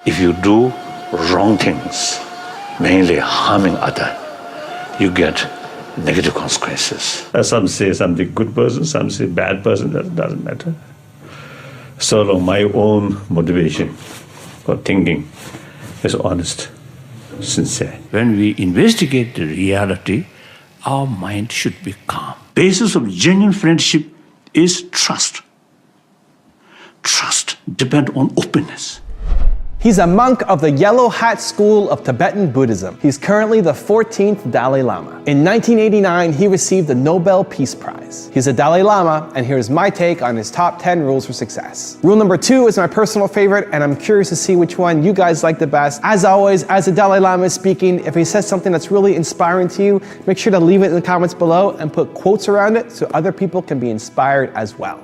If you do wrong things, mainly harming others, you get negative consequences. Some say something good person, some say bad person, that doesn't matter. So long my own motivation for thinking is honest, sincere. When we investigate the reality, our mind should be calm. Basis of genuine friendship is trust. Trust depends on openness. He's a monk of the Yellow Hat School of Tibetan Buddhism. He's currently the 14th Dalai Lama. In 1989, he received the Nobel Peace Prize. He's a Dalai Lama, and here's my take on his top 10 rules for success. Rule number 2 is my personal favorite, and I'm curious to see which one you guys like the best. As always, as the Dalai Lama is speaking, if he says something that's really inspiring to you, make sure to leave it in the comments below and put quotes around it so other people can be inspired as well.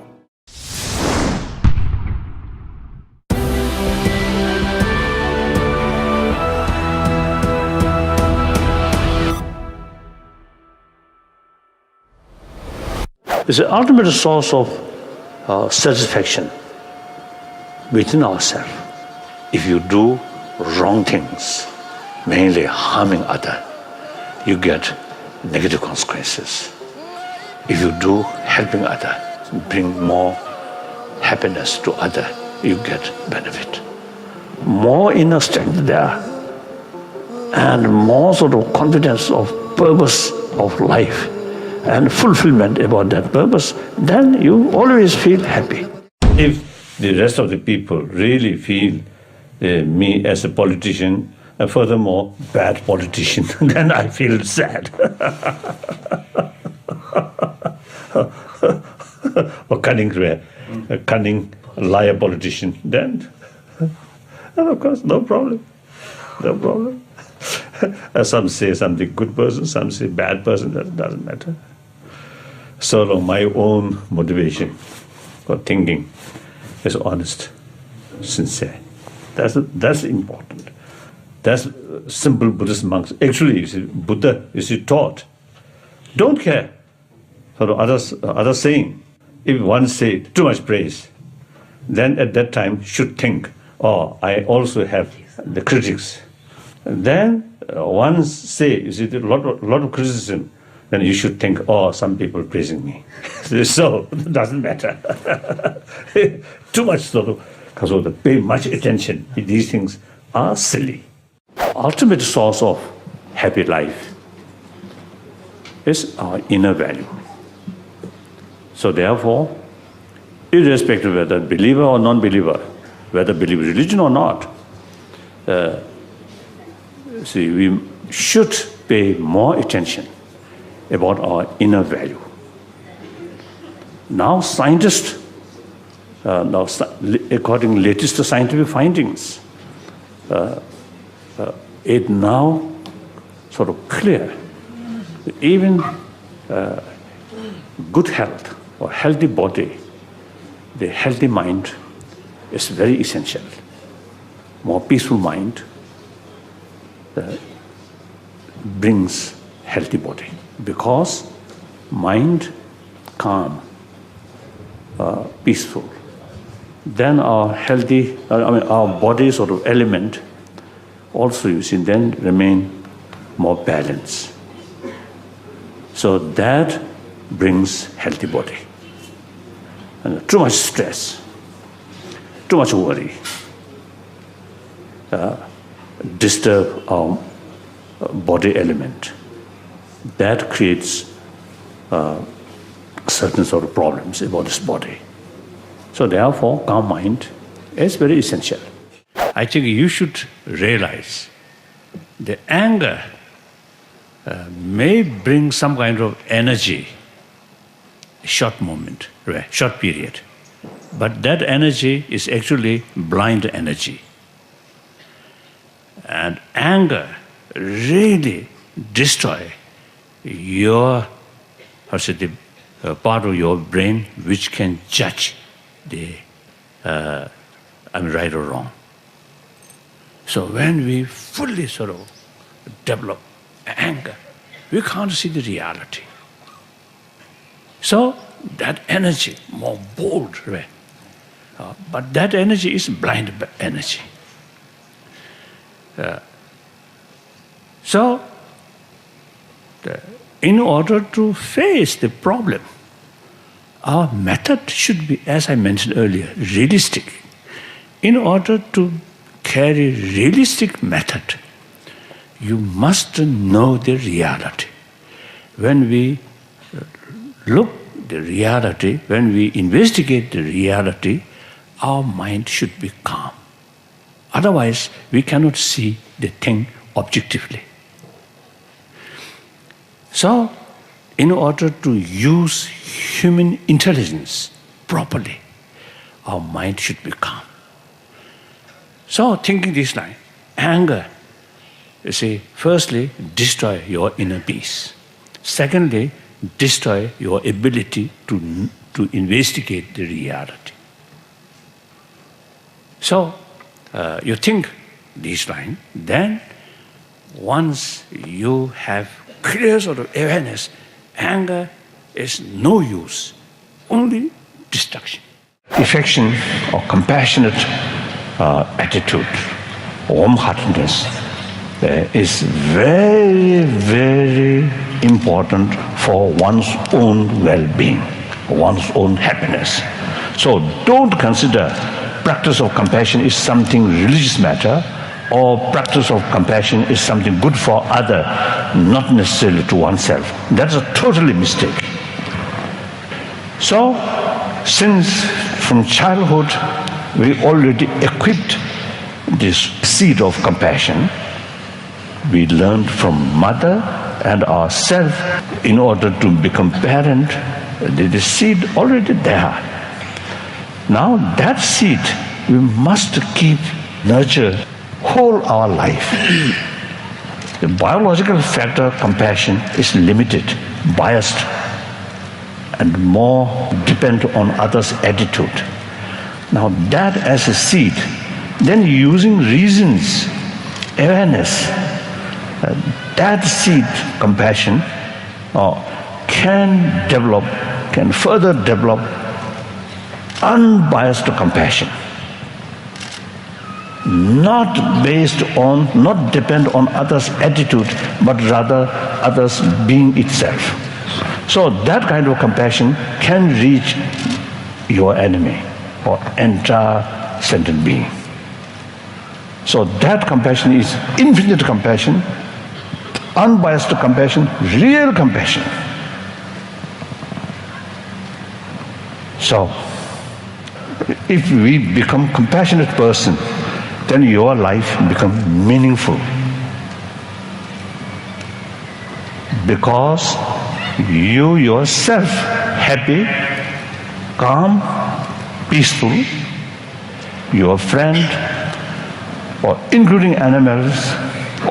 It's the ultimate source of satisfaction within ourselves. If you do wrong things, mainly harming others, you get negative consequences. If you do helping others, bring more happiness to others, you get benefit. More inner strength there, and more sort of confidence of purpose of life and fulfillment about that purpose, then you always feel happy. If the rest of the people really feel me as a politician, and furthermore, bad politician, then I feel sad. Or cunning liar politician, then, of course, no problem. No problem. Some say something good person, some say bad person, that doesn't matter. So long my own motivation for thinking is honest, sincere. That's important. That's simple Buddhist monks. Actually, you see, Buddha taught, don't care for others saying. If one say too much praise, then at that time should think, oh, I also have the critics. And then one say, you see, a lot of criticism, then you should think, oh, some people praising me. So it doesn't matter. Too much sort of pay much attention. These things are silly. Ultimate source of happy life is our inner value. So therefore, irrespective of whether believer or non-believer, whether believe religion or not, we should pay more attention about our inner value. Now scientists, according to latest scientific findings, it now sort of clear that even good health or healthy body, the healthy mind is very essential. More peaceful mind brings healthy body, because mind calm, peaceful, then our healthy, our body sort of element also, you see, then remain more balanced. So that brings healthy body. And too much stress, too much worry, disturb our body element. That creates certain sort of problems about this body. So therefore, calm mind is very essential. I think you should realize the anger may bring some kind of energy, short moment, short period. But that energy is actually blind energy. And anger really destroys your, part of your brain which can judge the right or wrong. So when we fully sort of develop anger, we can't see the reality. So that energy, more bold, right? But that energy is blind energy. So, in order to face the problem, our method should be, as I mentioned earlier, realistic. In order to carry realistic method, you must know the reality. When we look the reality, when we investigate the reality, our mind should be calm. Otherwise, we cannot see the thing objectively. So, in order to use human intelligence properly, our mind should be calm. So, thinking this line, anger, you see, firstly, destroy your inner peace. Secondly, destroy your ability to investigate the reality. So, you think this line, then once you have clear sort of awareness, anger is no use, only destruction. Affection or compassionate attitude, warm-heartedness, is very, very important for one's own well-being, one's own happiness. So don't consider practice of compassion is something religious matter, or practice of compassion is something good for other, not necessarily to oneself. That's a totally mistake. So, since from childhood we already equipped this seed of compassion, we learned from mother and ourselves in order to become parent, the seed already there. Now that seed we must keep nurture whole our life. The biological factor compassion is limited, biased, and more depend on others' attitude. Now that as a seed, then using reasons, awareness, that seed, compassion, can further develop unbiased compassion. Not depend on others' attitude, but rather others' being itself. So that kind of compassion can reach your enemy or entire sentient being. So that compassion is infinite compassion, unbiased compassion, real compassion. So, if we become compassionate person, then your life becomes meaningful. Because you yourself happy, calm, peaceful, your friend, or including animals,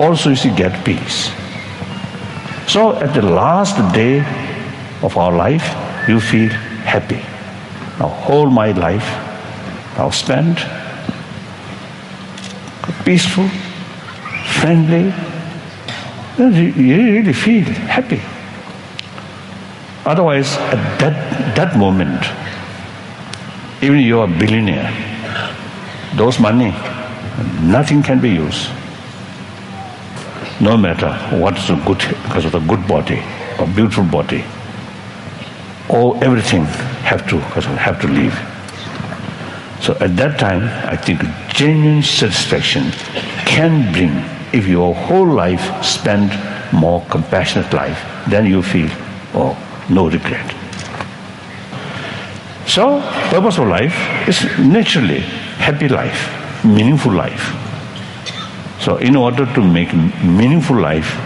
also you see get peace. So at the last day of our life, you feel happy. Now whole my life now spent peaceful, friendly, you really feel happy. Otherwise, at that moment, even you are a billionaire, those money, nothing can be used. No matter what's a good, because of the good body, or beautiful body, or everything have to leave. So at that time, I think genuine satisfaction can bring, if your whole life spent more compassionate life, then you feel, no regret. So, purpose of life is naturally happy life, meaningful life. So, in order to make meaningful life,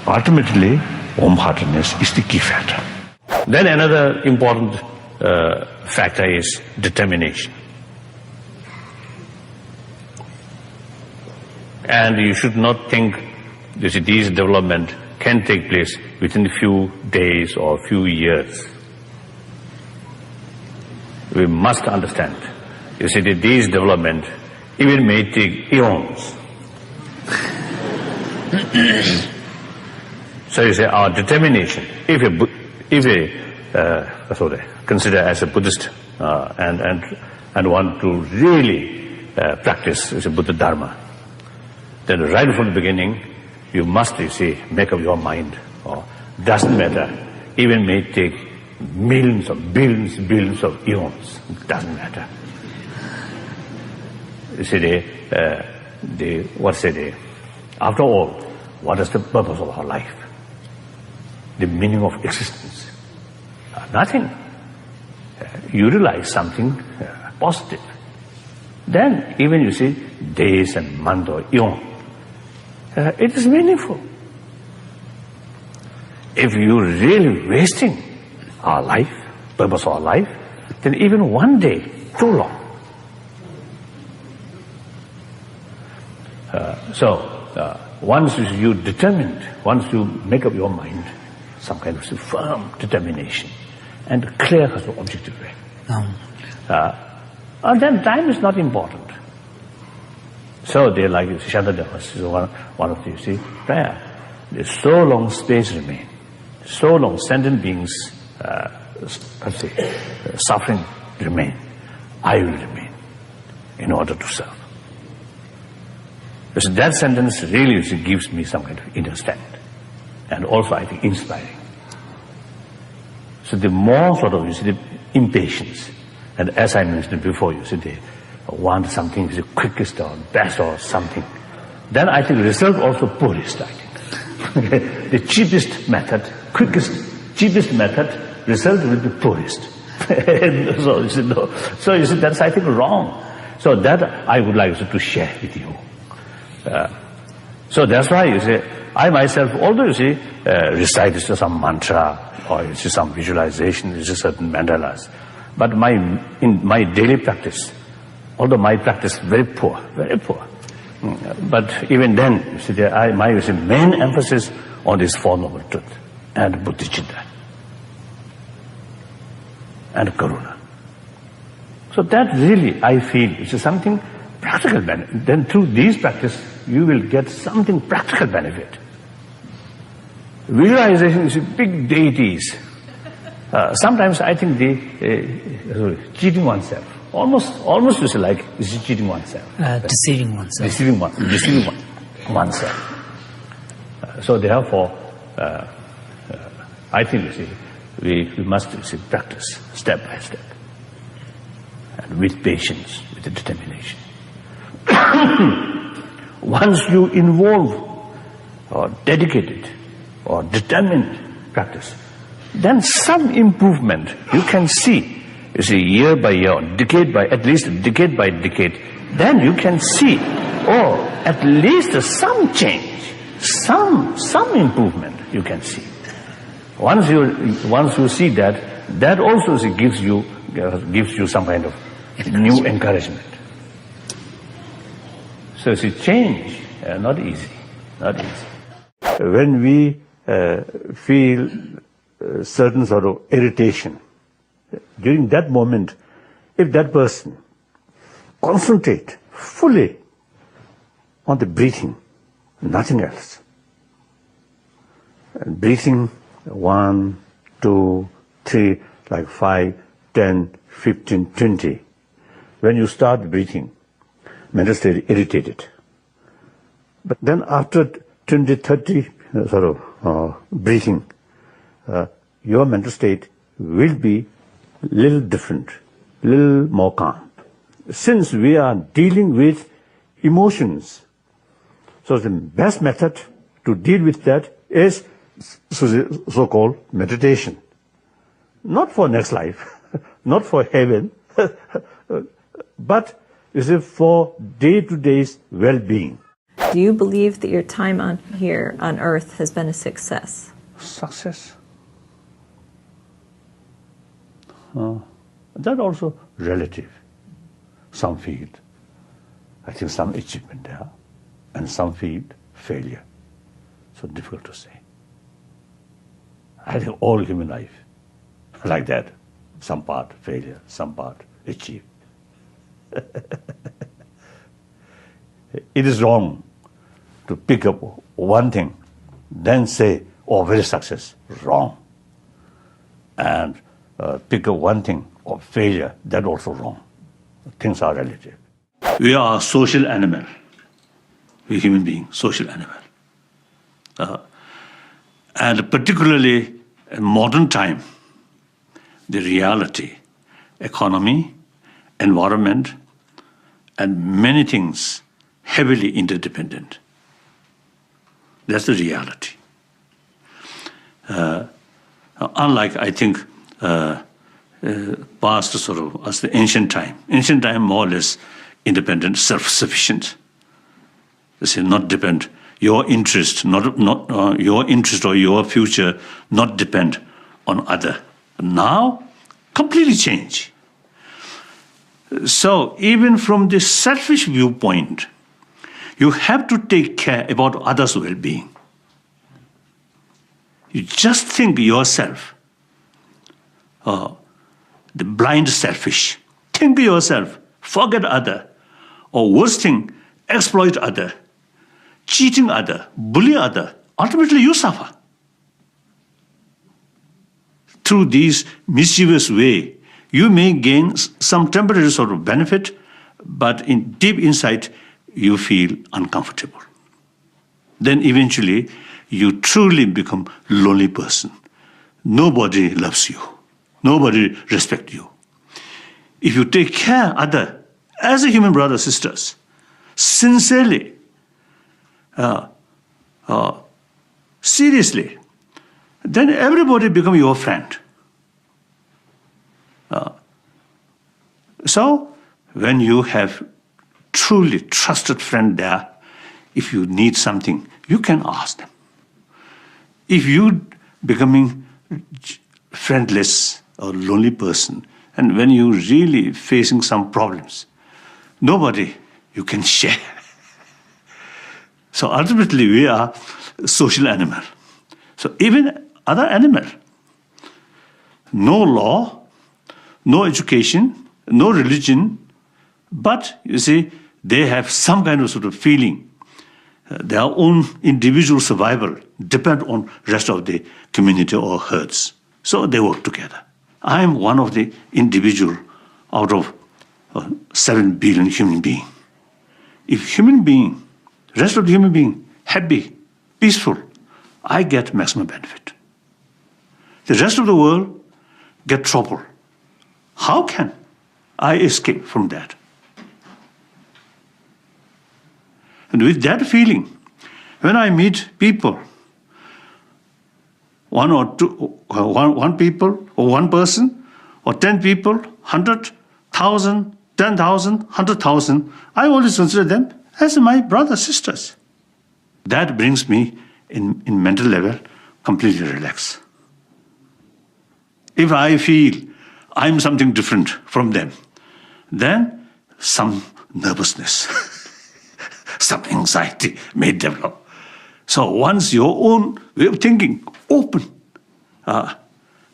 ultimately, warm-heartedness is the key factor. Then another important factor is determination. And you should not think this development can take place within a few days or few years. We must understand, this development even may take eons. So you say our determination, if consider as a Buddhist and want to really practice as a Buddha Dharma, then right from the beginning, you must, you see, make up your mind. Or doesn't matter. Even may take millions of billions of eons. Doesn't matter. You see, after all, what is the purpose of our life? The meaning of existence? Nothing. You realize something positive. Then even you see days and month or eon, it is meaningful. If you're really wasting our life, purpose of our life, then even one day, too long. Once you determined, once you make up your mind, some kind of firm determination and clear objective way, and then time is not important. So they like Shantadeva is one of the, you see, prayer. There's so long space remain, so long sentient beings, suffering remain, I will remain in order to serve. So that sentence really gives me some kind of inner strength, and also I think inspiring. So the more sort of, you see, the impatience, and as I mentioned before, you see, they want something the quickest or best or something, then I think result also poorest, I think. The cheapest method, cheapest method, result will be poorest. So you see, that's I think wrong. So that I would like to share with you. So that's why you see, I myself, although you see, recite some mantra or you see some visualization, you see certain mandalas, but in my daily practice, although my practice is very poor, but even then, you see, my main emphasis on this Four Noble Truth and Bodhicitta and Karuna. So that really, I feel, is something practical benefit. Then through these practice, you will get something practical benefit. Visualization is big deities. Sometimes I think they cheating oneself. Almost you say like is cheating oneself. Deceiving oneself. Deceiving oneself. So therefore, I think you see, we must practice step by step, and with patience, with determination. Once you involve or dedicated or determined practice, then some improvement you can see. You see, year by year, at least decade by decade, then you can see, at least some change, some improvement you can see. Once you see that also gives you some kind of new encouragement. So you see, change, not easy. When we feel certain sort of irritation, during that moment, if that person concentrate fully on the breathing, nothing else. And breathing 1, 2, 3, like 5, 10, 15, 20. When you start breathing, mental state irritated. But then after 20, 30 sort of breathing, your mental state will be little different, little more calm. Since we are dealing with emotions, so the best method to deal with that is so-called meditation. Not for next life, not for heaven, but is it for day-to-day's well-being. Do you believe that your time here on earth has been a success? Success? That also relative. Some feel, I think, some achievement there, and some feel failure. So difficult to say. I think all human life like that. Some part failure, some part achieve. It is wrong to pick up one thing, then say, very success. Wrong. And pick up one thing, failure, that also wrong. Things are relative. We are a social animal. a human being, social animal. And particularly in modern time, the reality, economy, environment, and many things heavily interdependent. That's the reality. Unlike, I think, past sort of as the ancient time. Ancient time more or less independent, self-sufficient. They say not depend your interest, not your interest or your future, not depend on other. Now, completely change. So even from this selfish viewpoint, you have to take care about others' well-being. You just think yourself, the blind selfish. Think yourself, forget other, or worst thing, exploit other, cheating other, bully other. Ultimately, you suffer. Through these mischievous way, you may gain some temporary sort of benefit, but in deep inside, you feel uncomfortable. Then eventually, you truly become a lonely person. Nobody loves you. Nobody respects you. If you take care of others as a human brothers, sisters, sincerely, seriously, then everybody become your friend. So when you have truly trusted friend there, if you need something, you can ask them. If you becoming friendless or lonely person, and when you really facing some problems, nobody you can share. So ultimately we are a social animal. So even other animal, no law, no education, no religion, but you see, they have some kind of sort of feeling. Their own individual survival depend on rest of the community or herds. So they work together. I am one of the individual out of 7 billion human beings. If human being, rest of the human being, happy, peaceful, I get maximum benefit. The rest of the world get trouble. How can I escape from that? And with that feeling, when I meet people, one people, or one person, or 10 people, 100,000, 10,000, 100,000, I always consider them as my brothers, sisters. That brings me, in mental level, completely relaxed. If I feel I'm something different from them, then some nervousness, some anxiety may develop. So once your own way of thinking open,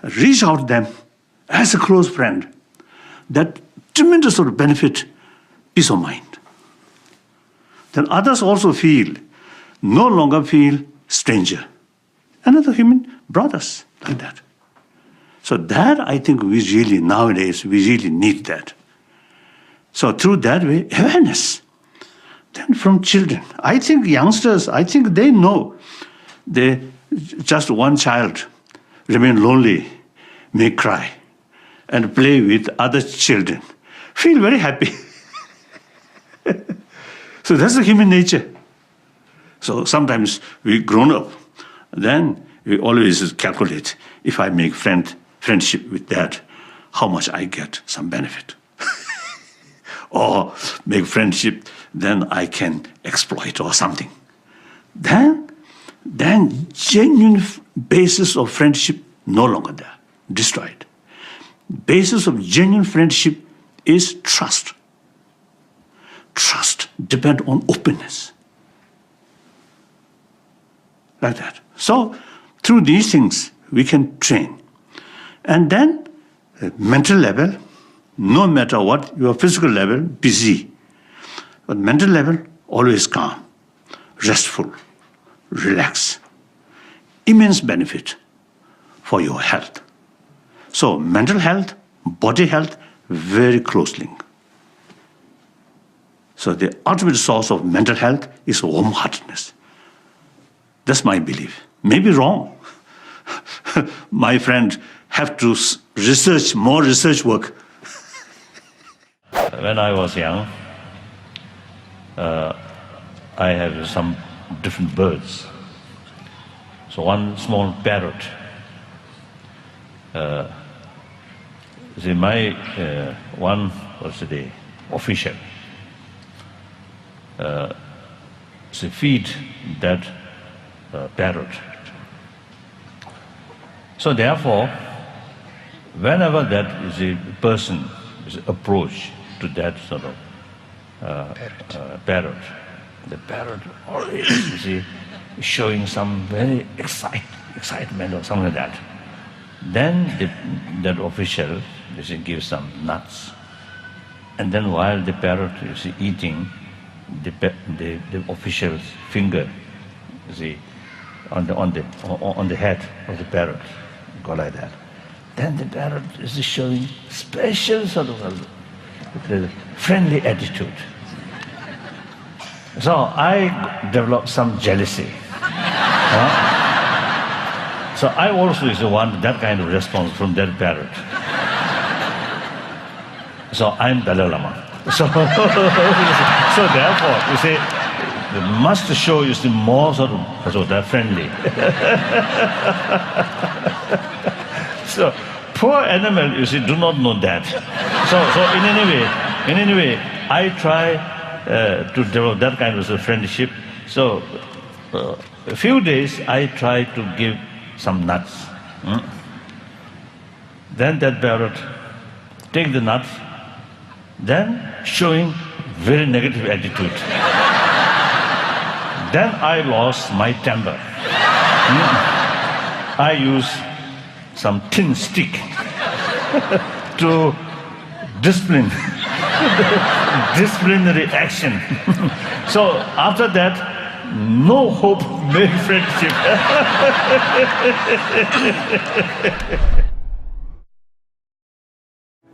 reach out to them as a close friend, that tremendous sort of benefit, peace of mind. Then others also no longer feel stranger. Another human brothers, like that. So that, I think, nowadays, we really need that. So through that way, awareness. Then from children, I think youngsters, they know. Just one child remain lonely, may cry, and play with other children. Feel very happy. So that's the human nature. So sometimes we grown up, then we always calculate, if I make friendship with that, how much I get some benefit. Or make friendship, then I can exploit or something. Then genuine basis of friendship no longer there, destroyed. Basis of genuine friendship is trust. Trust depends on openness. Like that. So through these things, we can train. And then mental level, no matter what, your physical level, busy. But mental level, always calm, restful, relaxed. Immense benefit for your health. So mental health, body health, very close link. So the ultimate source of mental health is warm-heartedness. That's my belief. Maybe wrong. My friend have to research, more research work. When I was young, I had some different birds. So one small parrot. One was the official. She feed that parrot. So therefore, whenever that is a person is approached to that sort of parrot, the parrot always is showing some very excitement or something like that. Then that official gives some nuts, and then while the parrot is eating, the official's finger on the head of the parrot go like that. Then the parrot is showing special sort of a friendly attitude. So I developed some jealousy. So I also want that kind of response from that parrot. So I'm Dalai Lama. So therefore, you see, the must show is the more sort of that friendly. So poor animal, you see, do not know that. So in any way, I try to develop that kind of friendship. So a few days I try to give some nuts. Then that parrot take the nuts, then showing very negative attitude. Then I lost my temper. I use some tin stick to disciplinary action. So after that, no hope made friendship.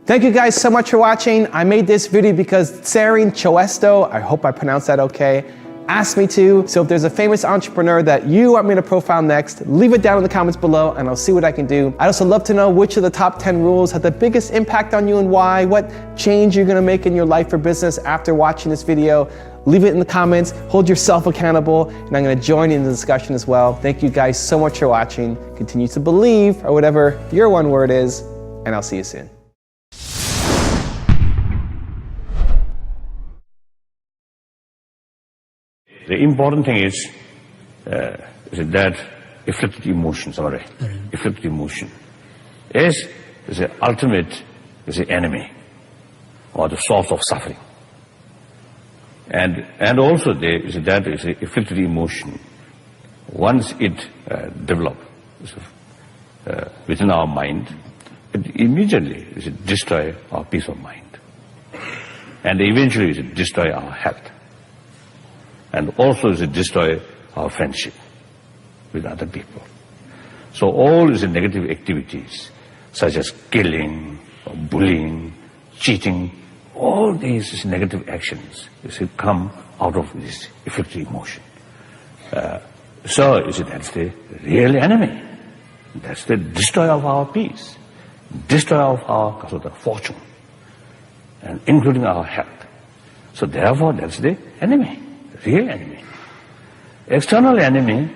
Thank you guys so much for watching. I made this video because Tsarin Choesto, I hope I pronounced that okay, asked me to. So if there's a famous entrepreneur that you want me to profile next, leave it down in the comments below and I'll see what I can do. I'd also love to know which of the top 10 rules had the biggest impact on you and why, what change you're gonna make in your life or business after watching this video. Leave it in the comments, hold yourself accountable, and I'm gonna join in the discussion as well. Thank you guys so much for watching. Continue to believe, or whatever your one word is, and I'll see you soon. The important thing is that afflicted emotion, afflicted emotion is the ultimate enemy or the source of suffering. And also there is that is afflicted emotion. Once it develops within our mind, it immediately destroy our peace of mind, and eventually it destroy our health. And also is destroy our friendship with other people. So all is negative activities, such as killing, or bullying, cheating, all these negative actions come out of this afflicted emotion. So that's the real enemy. That's the destroyer of our peace, destroyer of our fortune, and including our health. So therefore, that's the enemy. Real enemy. External enemy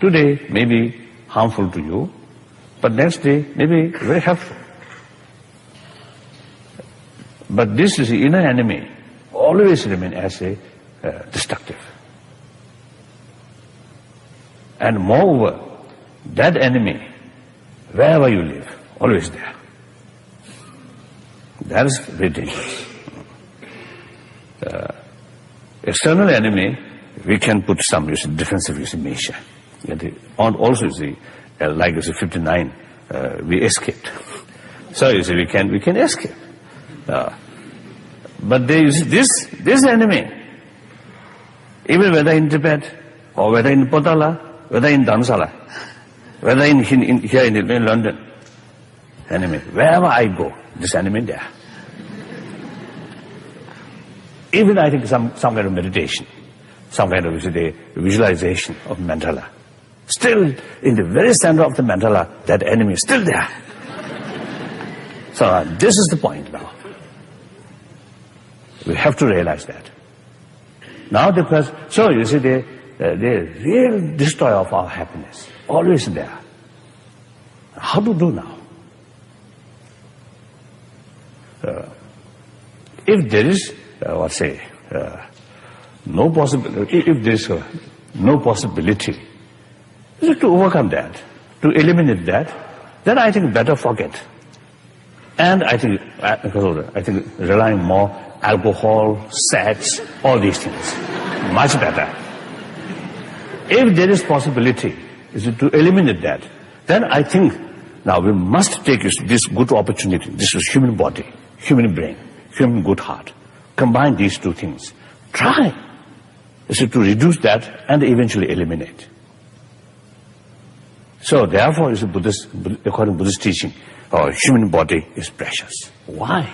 today may be harmful to you, but next day may be very helpful. But this is the inner enemy, always remain as a destructive. And moreover, that enemy, wherever you live, always there. That is very dangerous. External enemy, we can put some defensive measure. And also, like 59, we escaped. So we can escape. But there is this enemy, even whether in Tibet or whether in Potala, whether in Dharamsala, whether here in London, enemy. Wherever I go, this enemy there. even I think some kind of meditation, some kind of visualization of mandala. Still, in the very center of the mandala, that enemy is still there. So this is the point now. We have to realize that. Now the question, so you see, the real destroyer of our happiness, always there. How to do now? If there is, no possibility, if there is no possibility to overcome that, to eliminate that, then I think better forget. And I think relying more alcohol, sex, all these things, much better. If there is possibility to eliminate that, then I think now we must take this good opportunity. This is human body, human brain, human good heart. Combine these two things. Try to reduce that and eventually eliminate. So therefore, according to Buddhist teaching, our human body is precious. Why?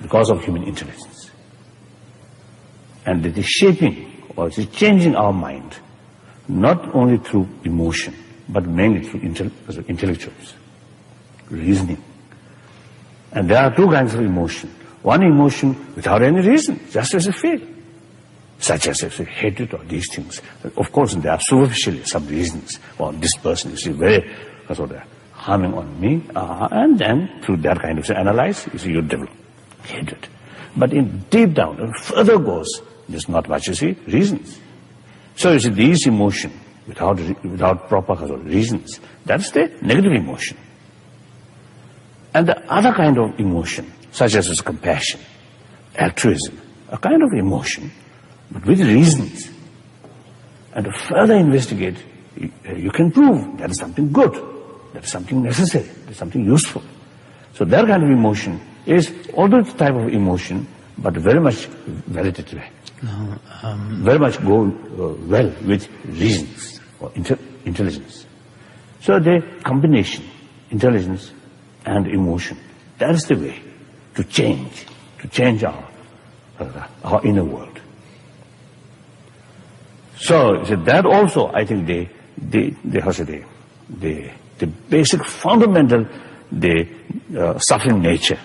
Because of human intelligence. And it is shaping or it is changing our mind, not only through emotion, but mainly through intellectuals, reasoning. And there are two kinds of emotion. One emotion without any reason, just as a feel, such as hatred or these things. Of course, there are superficially some reasons. Well, this person is very harming on me, and then through that kind of analyze, you develop hatred. But in deep down, further goes, there's not much, reasons. So these emotion, without proper reasons, that's the negative emotion. And the other kind of emotion, such as compassion, altruism, a kind of emotion, but with reasons. And to further investigate, you can prove that is something good, that is something necessary, that is something useful. So that kind of emotion is although the type of emotion, but very much validated, very much go well with reasons or intelligence. So the combination, intelligence and emotion, that is the way to change our inner world. So that also, I think, the basic fundamental, suffering nature.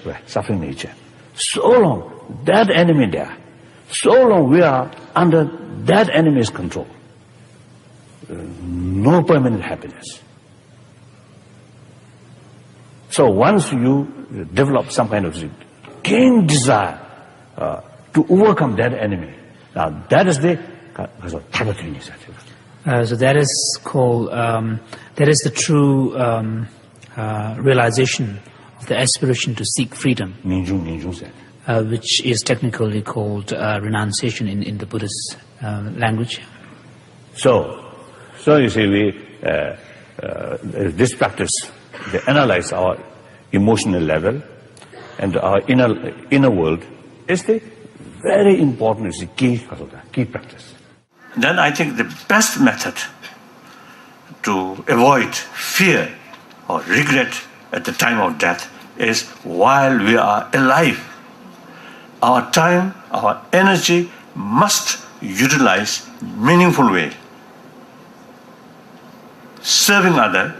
So long that enemy there, so long we are under that enemy's control, no permanent happiness. So once you develop some kind of keen desire to overcome that enemy, now that is the tabathri initiative. So that is called, that is the true realization of the aspiration to seek freedom, which is technically called renunciation in the Buddhist language. So you see, this practice, they analyze our emotional level and our inner world is the very important, is the key practice. Then I think the best method to avoid fear or regret at the time of death is while we are alive. Our time, our energy must utilize meaningful way. Serving other,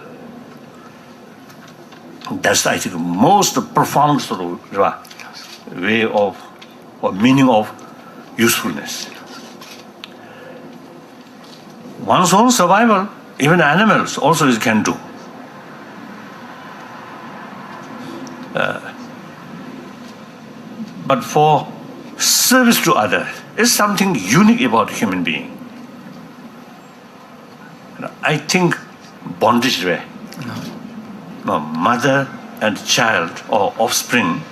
that's I think most profound sort of way of or meaning of usefulness. One's own survival, even animals also can do. But for service to others is something unique about human being. I think bondage way. No. Mother and child or offspring.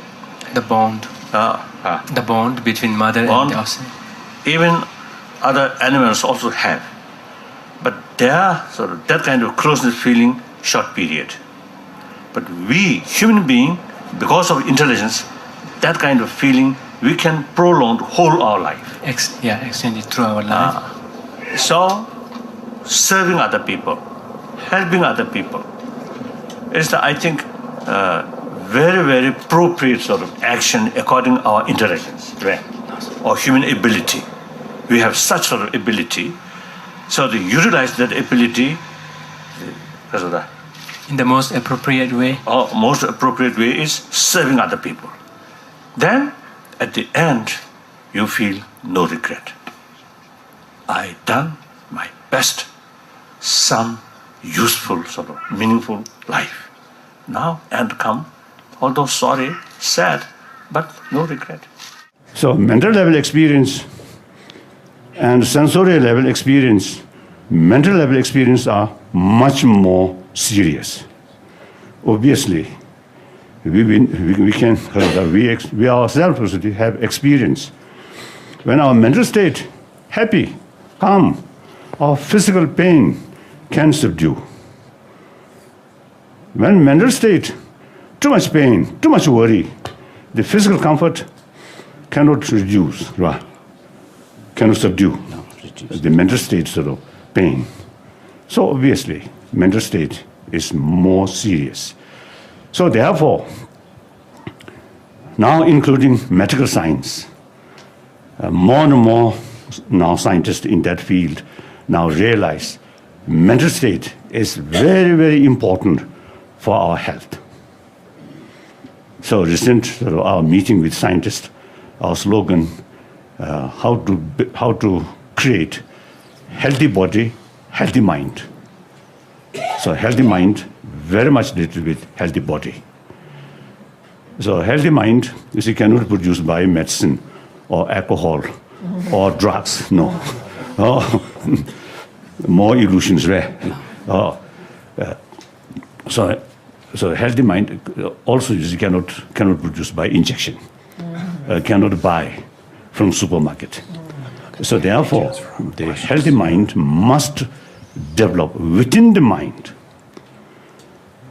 The bond. The bond between mother and the offspring. Even other animals also have. But they are sort of that kind of closeness feeling short period. But we, human being, because of intelligence, that kind of feeling we can prolong whole our life. Extend it through our life. So, serving other people, helping other people is, I think, very, very appropriate sort of action according to our intelligence, right? Or human ability. We have such sort of ability. So to utilize that ability, In the most appropriate way. most appropriate way is serving other people. Then, at the end, you feel no regret. I done my best, some useful, sort of meaningful life. Now, and come, although sorry, sad, but no regret. So mental level experience and sensorial level experience, mental level experience are much more serious. Obviously, we ourselves have experience. When our mental state happy, calm, our physical pain can subdue. When mental state too much pain, too much worry, the physical comfort cannot reduce, cannot subdue the mental state sort of pain. So obviously, mental state is more serious. So therefore, now including medical science, more and more now scientists in that field now realize mental state is very, very important for our health. So recent our meeting with scientists, our slogan, how to create healthy body, healthy mind. So healthy mind very much related with healthy body. So healthy mind, you see, cannot be produced by medicine or alcohol or drugs. No. More illusions there. So healthy mind also you see, cannot produce by injection. Cannot buy from supermarket. So therefore, the healthy mind must develop within the mind.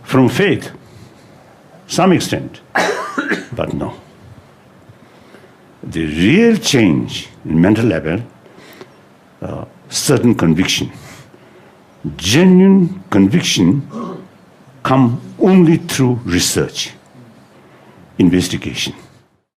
From faith, some extent, but no. The real change in mental level, certain conviction, genuine conviction come only through research, investigation.